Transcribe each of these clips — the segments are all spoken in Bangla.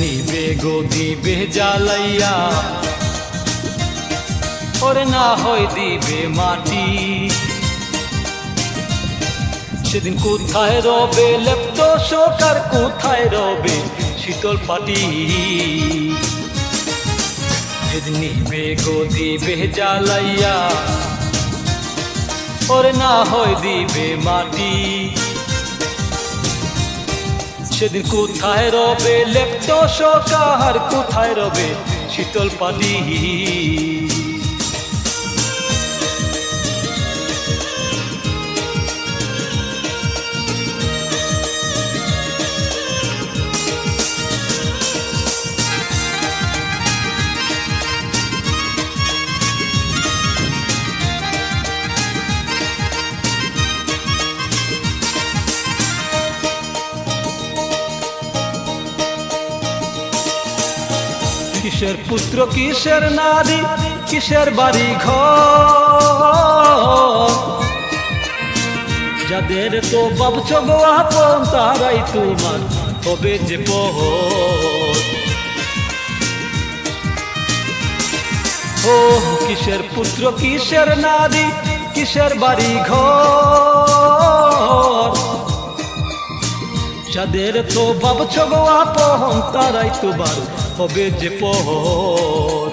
নিবে গো দিবে জ্বালাইয়া, ওরে না হয় দিবে মাটি। সেদিন কোথায় রবে লেপ্ত শোক, আর কোথায় রবে শীতল পাটি। সেদিন নিবে গো দিবে জ্বালাইয়া, ওরে না হয় দিবে মাটি। সেদিন কোথায় রবে লেপ্ত শোক, আর কোথায় রবে শীতল পাটি। কিসের পুত্র কিসের নারী, কিসের বাড়ি ঘর, যাদের তো ভাবছ গো আপন তারাই তোমার হবে যে পর। ও কিসের পুত্র কিসের নারী, কিসের বাড়ি ঘর, যাদের তো ভাবছ গো আপন তারাই তোমার হবে যে পর।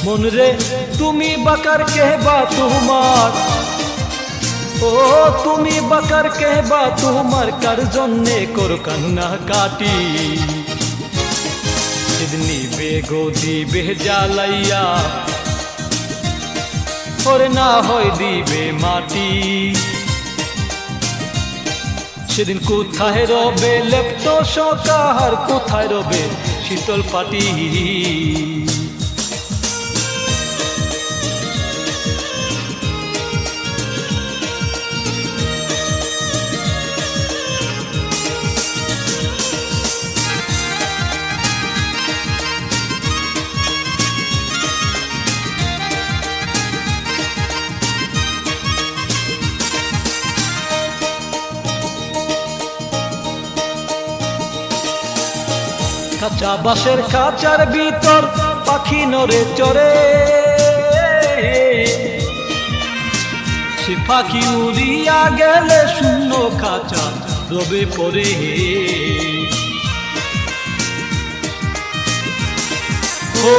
মন রে তুমি বাকার কেহবা তোমার, ও তুমি বাকার কেহবা তোমার, কার জন্যে করো কান্না কাটি। সেদিন নিবে গো দিবে জ্বালাইয়া, ওরে না হয় দিবে মাটি। সেদিন কোথায় রবে লেপ্ত শোক, আর কোথায় রবে শীতল পাটি। কাঁচা বাঁশের খাঁচার ভিতর পাখি নড়ে চড়ে, সে পাখি উড়িয়া গেলে শূন্য খাঁচা রবে পড়ে। ও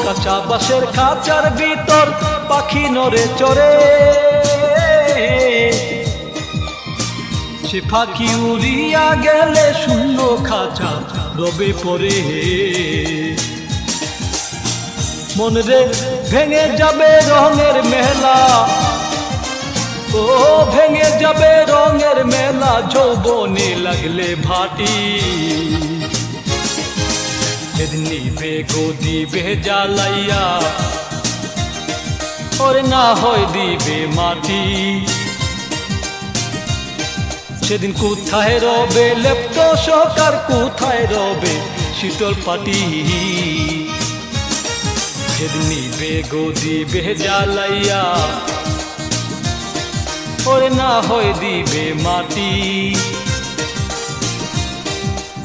কাঁচা বাঁশের খাঁচার ভিতর পাখি নড়ে চড়ে, সে পাখি উড়িয়া গেলে শূন্য খাঁচা রবে পড়ে। মন রে ভেঙে যাবে রঙের মেলা, ও ভেঙে যাবে রঙের মেলা, যৌবনে লাগলে ভাটি। সেদিন নিবে গো দিবে জ্বালাইয়া, ওরে না হয় দিবে মাটি। সেদিন কোথায় রবে লেপ্ত শোক, আর কোথায় রবে শীতল পাটি। সেদিন নিবে গো দিবে জ্বালাইয়া, ওরে না হয় দিবে মাটি।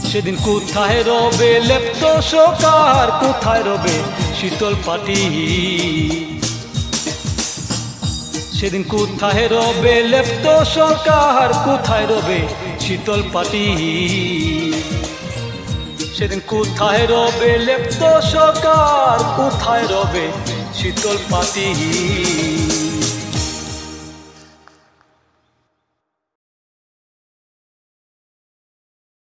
সেদিন কোথায় রবে লেপ্ত শোক, আর কোথায় রবে শীতল পাটি। সেদিন কোথায় রবে লেপ্ত শোক, আর কোথায় রবে শীতল পাটি। সেদিন কোথায় রবে লেপ্ত শোক, আর কোথায় রবে শীতল পাটি।